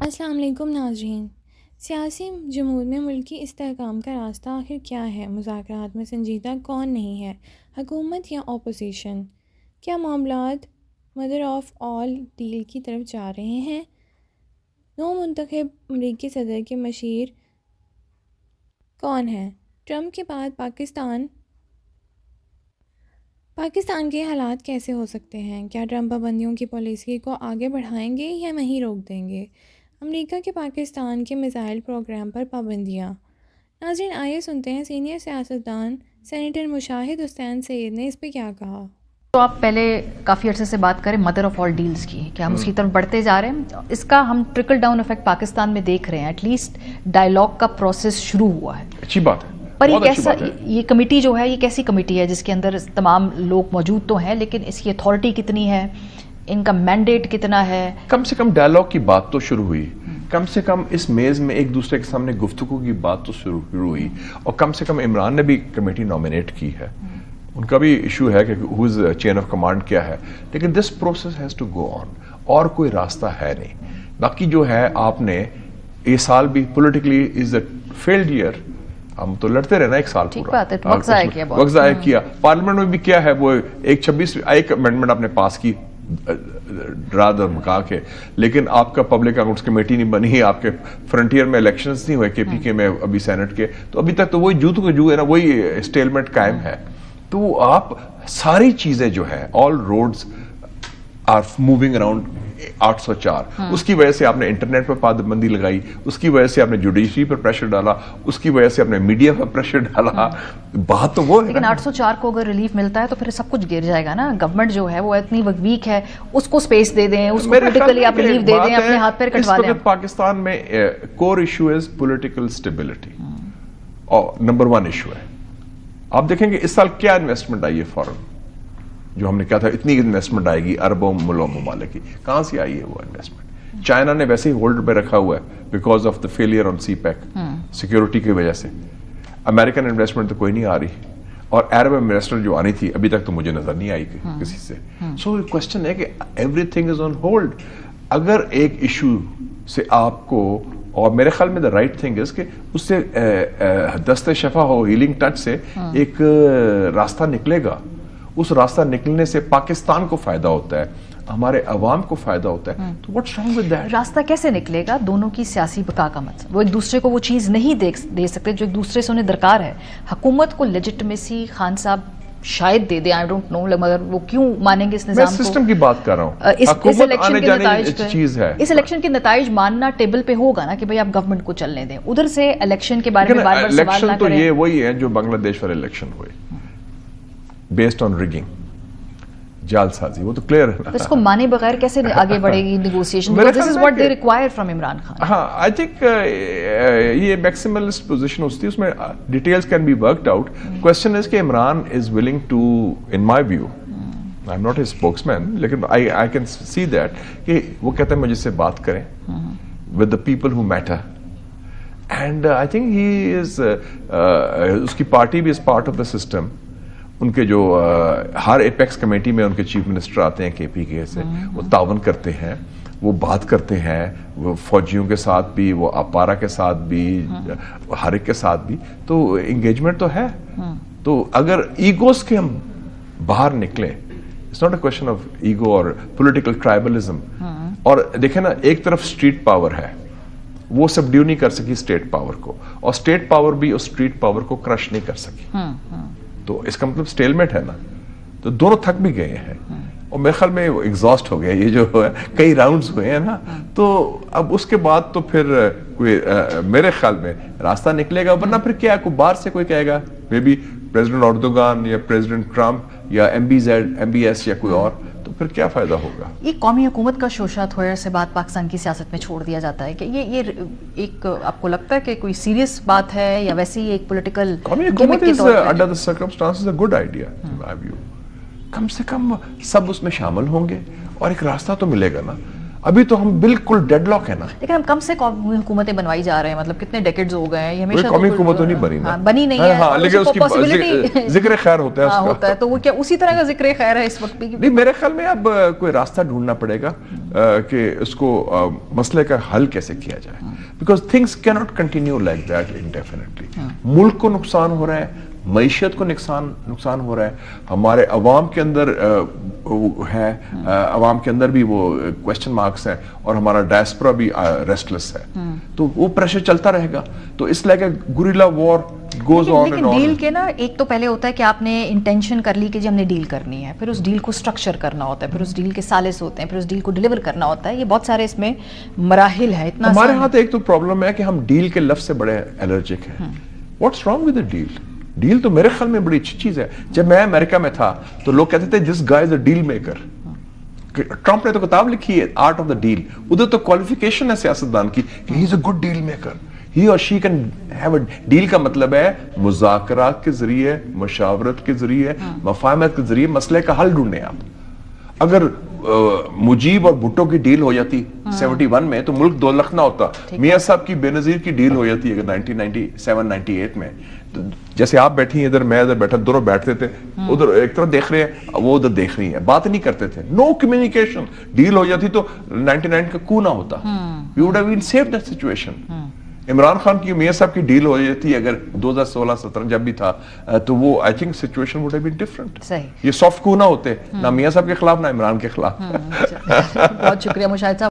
السلام علیکم ناظرین. سیاسی جمود میں ملکی استحکام کا راستہ آخر کیا ہے؟ مذاکرات میں سنجیدہ کون نہیں ہے، حکومت یا اپوزیشن؟ کیا معاملات مدر آف آل ڈیل کی طرف جا رہے ہیں؟ نو منتخب امریکی صدر کے مشیر کون ہیں؟ ٹرمپ کے بعد پاکستان کے حالات کیسے ہو سکتے ہیں؟ کیا ٹرمپ پابندیوں کی پالیسی کو آگے بڑھائیں گے یا وہیں روک دیں گے؟ امریکہ کے پاکستان کے میزائل پروگرام پر پابندیاں. ناظرین آئیے سنتے ہیں سینئر سیاستدان سینیٹر مشاہد حسین سید نے اس پہ کیا کہا. تو آپ پہلے کافی عرصے سے بات کریں مدر آف آل ڈیلز کی، کیا ہم اس کی طرف بڑھتے جا رہے ہیں؟ اس کا ہم ٹرکل ڈاؤن افیکٹ پاکستان میں دیکھ رہے ہیں. ایٹ لیسٹ ڈائیلاگ کا پروسیس شروع ہوا ہے. اچھی بات ہے. پر یہ کیسا، یہ کمیٹی جو ہے یہ کیسی کمیٹی ہے جس کے اندر تمام لوگ موجود تو ہیں، لیکن اس کی اتھارٹی کتنی ہے، ان کا مینڈیٹ کتنا ہے؟ کم سے کم ڈائیلاگ کی بات تو شروع ہوئی، کم سے کم اس میز میں ایک دوسرے کے سامنے گفتگو کی بات تو شروع ہوئی، اور کم سے کم عمران نے بھی کمیٹی نامینیٹ کی ہے. ان کا بھی ایشو ہے کہ ہوز چین آف کمانڈ کیا ہے، لیکن this process has to go on, اور کوئی راستہ ہے نہیں. باقی جو ہے آپ نے یہ سال بھی politically is a failed year, ہم تو لڑتے رہنا ایک سال پورا، وقت ضائع کیا. پارلیمنٹ میں بھی کیا ہے، وہ ایک امینڈمنٹ آپ نے پاس کی ڈرا دھمکا کے، لیکن آپ کا پبلک اکاؤنٹس کمیٹی نہیں بنی، آپ کے فرنٹیئر میں الیکشنز نہیں ہوئے کے پی کے میں ابھی سینٹ کے، تو ابھی تک تو وہی جو ہے نا، وہی اسٹیلمنٹ قائم ہے. تو آپ ساری چیزیں جو ہے آل روڈز آر موونگ اراؤنڈ 804. اس کی وجہ سے آپ نے انٹرنیٹ پر پابندی لگائی، اس کی وجہ سے آپ نے جوڈیشری پر پریشر ڈالا، اس کی وجہ سے آپ نے میڈیا پر پریشر ڈالا. بات تو وہ ہے، لیکن 804 کو اگر ریلیف ملتا ہے تو پھر سب کچھ گر جائے گا نا. گورنمنٹ جو ہے وہ اتنی ویک ہے، اس کو سپیس دے دیں، اس کو پولیٹیکلی آپ ریلیف دے دیں، اپنے ہاتھ پیر کٹوا لیں. پاکستان میں کور ایشو از پولیٹیکل اسٹیبلٹی، اور نمبر 1 ایشو ہے. آپ دیکھیں گے اس سال کیا انویسٹمنٹ آئی ہے فورن، جو ہم نے کہا تھا اتنی انویسٹمنٹ آئے گی اربوں ممالک کی، کہاں سے آئی ہے وہ انویسٹمنٹ؟ چائنا نے ویسے ہی ہولڈ پہ رکھا ہوا ہے because of the failure on CPEC, security کی وجہ سے. امریکن انویسٹمنٹ تو کوئی نہیں آ رہی، اور عرب انویسٹر جو آنی تھی ابھی تک تو مجھے نظر نہیں آئی کسی سے. سو کوشچن ہے کہ every thing is on hold. اگر ایک ایشو سے آپ کو، اور میرے خیال میں دا رائٹ تھنگ از کہ اس سے دست شفا ہو، ہیلنگ ٹچ سے ایک راستہ نکلے گا. اس راستہ نکلنے سے پاکستان کو فائدہ ہوتا ہے، ہمارے عوام کو فائدہ ہوتا ہے. تو واٹس رانگ ود دیٹ؟ راستہ کیسے نکلے گا؟ دونوں کی سیاسی بقا کا مطلب وہ ایک دوسرے کو وہ چیز نہیں دے سکتے جو ایک دوسرے سے انہیں درکار ہے. حکومت کو لیجٹمیسی خان صاحب شاید دے دیں، آئی ڈونٹ نو، مگر وہ کیوں مانیں گے اس نظام کو؟ میں سسٹم کی بات کر رہا ہوں. حکومت آنے جانے چیز ہے. اس الیکشن کے نتائج ماننا ٹیبل پہ ہوگا نا کہ بھئی آپ گورنمنٹ کو چلنے دیں. ادھر سے الیکشن کے بارے میں بار بار سوال نہ کریں. الیکشن تو یہ وہی ہے جو بنگلہ دیش والے الیکشن ہوئے، بیسڈ آن ریگنگ، جال سازی، وہ تو کلیئر ہے. اس کو مانے بغیر کیسے آگے بڑھے گی negotiation? This is what they require from Imran Khan. ہاں، آئی تھنک یہ میکسیملسٹ پوزیشن ہوتی ہے، اس میں details can be worked out. Question is کہ Imran is willing to, in my view, I am not a spokesman, لیکن آئی کین سی دیٹ کہ وہ کہتے ہیں مجھ سے بات کریں with the people who matter. And I think he is, اس کی پارٹی بھی is part of the system. ان کے جو ہر ایپیکس کمیٹی میں ان کے چیف منسٹر آتے ہیں کے پی کے سے، وہ تعاون کرتے ہیں، وہ بات کرتے ہیں، وہ فوجیوں کے ساتھ بھی، وہ اپارا کے ساتھ بھی، ہر ایک کے ساتھ بھی. تو انگیجمنٹ تو ہے. تو اگر ایگوز کے ہم باہر نکلیں، it's not a question of ego اور پولیٹیکل ٹرائبلزم. اور دیکھیں نا، ایک طرف اسٹریٹ پاور ہے، وہ سبڈیو نہیں کر سکی اسٹیٹ پاور کو، اور اسٹیٹ پاور بھی اس اسٹریٹ پاور کو کرش نہیں کر سکی. تو اس کا مطلب اسٹیلمیٹ ہے نا. تو دونوں تھک بھی گئے ہیں، اور میرے خیال میں ایگزاسٹ ہو گیا. یہ جو ہے کئی راؤنڈز ہوئے ہیں نا، تو اب اس کے بعد تو پھر کوئی میرے خیال میں راستہ نکلے گا. ورنہ پھر کیا، کوئی باہر سے کوئی کہے گا، مے بی پریزیڈنٹ اردوگان یا پریزیڈنٹ ٹرمپ یا MBS یا کوئی اور، تو پھر کیا فائدہ ہوگا؟ یہ قومی حکومت کا شوشہ تھوڑا سے بات پاکستان کی سیاست میں چھوڑ دیا جاتا ہے کہ یہ ایک، آپ کو لگتا ہے کہ کوئی سیریس بات ہے یا ویسے ہی ایک پولیٹیکل قومی حکومت is under the circumstances a good idea in my view. کم سے کم سب اس میں شامل ہوں گے اور ایک راستہ تو ملے گا نا. ابھی تو ہم بالکل ڈیڈ لاک ہے نا. لیکن ہم کم سے قومی حکومتیں بنوائی جا رہے ہیں, مطلب کتنے ڈیکیڈز ہو گئے ہیں, یہ ہمیشہ قومی حکومت تو نہیں بنی نا, بنی نہیں ہے, ہاں لیکن اس کی ذکر خیر ہوتا ہے, ہوتا ہے, تو وہ کیا اسی طرح کا ذکر خیر ہے اس وقت بھی؟ نہیں, میرے خیال میں اب کوئی راستہ ڈھونڈنا پڑے گا کہ اس کو مسئلے کا حل کیسے کیا جائے, بیکاز تھنگس کی not continue like that indefinitely. ملک کو نقصان ہو رہا ہے, معیشت کو نقصان ہو رہا ہے, ہمارے عوام کے اندر ہے, عوام کے اندر بھی وہ کوشچن مارکس ہیں, اور ہمارا ڈائسپورا بھی ریسٹلیس ہے, تو وہ پریشر چلتا رہے گا. تو اس like guerrilla war goes on and on. Deal کے نا ایک تو پہلے ہوتا ہے کہ آپ نے انٹینشن کر لی کہ جی ہم نے ڈیل کرنی ہے, پھر اس ڈیل کو اسٹرکچر کرنا ہوتا ہے, پھر اس ڈیل کے سالس ہوتے ہیں, پھر اس ڈیل کو ڈیلیور کرنا ہوتا ہے, یہ بہت سارے اس میں مراحل ہیں. اتنا ہمارے ہاں تو ایک تو پرابلم ہے کہ ہم ڈیل کے لفظ سے بڑے الرجک ہیں. What's wrong with a deal? Deal تو میرے خیال میں بڑی اچھی چیز ہے. جب میں امریکہ میں تھا تو لوگ کہتے تھے دس گائے از اے ڈیل میکر. ٹرمپ نے تو کتاب لکھی ہے آرٹ آف دا ڈیل, ادھر تو کوالیفیکیشن ہے سیاستدان کی کہ he is a good deal maker. He اور she can have a deal کا مطلب ہے مذاکرات کے ذریعے, مشاورت کے ذریعے, مفاہمت کے ذریعے مسئلے کا حل ڈھونڈیں آپ. اگر مجیب اور بھٹو کی ڈیل ہو جاتی 71 میں تو ملک 2 لاکھ نہ ہوتا. میاں صاحب کی بے نظیر کی ڈیل ہو جاتی اگر 1997-98 میں, جیسے آپ بیٹھی ہیں ادھر, میں ادھر بیٹھا, دونوں بیٹھتے تھے, ادھر ایک طرف دیکھ رہے ہیں, وہ ادھر دیکھ رہی ہیں, بات نہیں کرتے تھے, نو کمیونیکیشن. ڈیل ہو جاتی تو 99 کا کو نہ ہوتا. We would have been saved that situation. Imran Khan کی میاں صاحب کی ڈیل ہو جاتی اگر 2016-17 جب بھی تھا, تو وہ I think situation would have been different. یہ سافٹ کو نہ ہوتے, نہ میاں صاحب کے خلاف نہ عمران کے خلاف. بہت شکریہ مشاہد صاحب.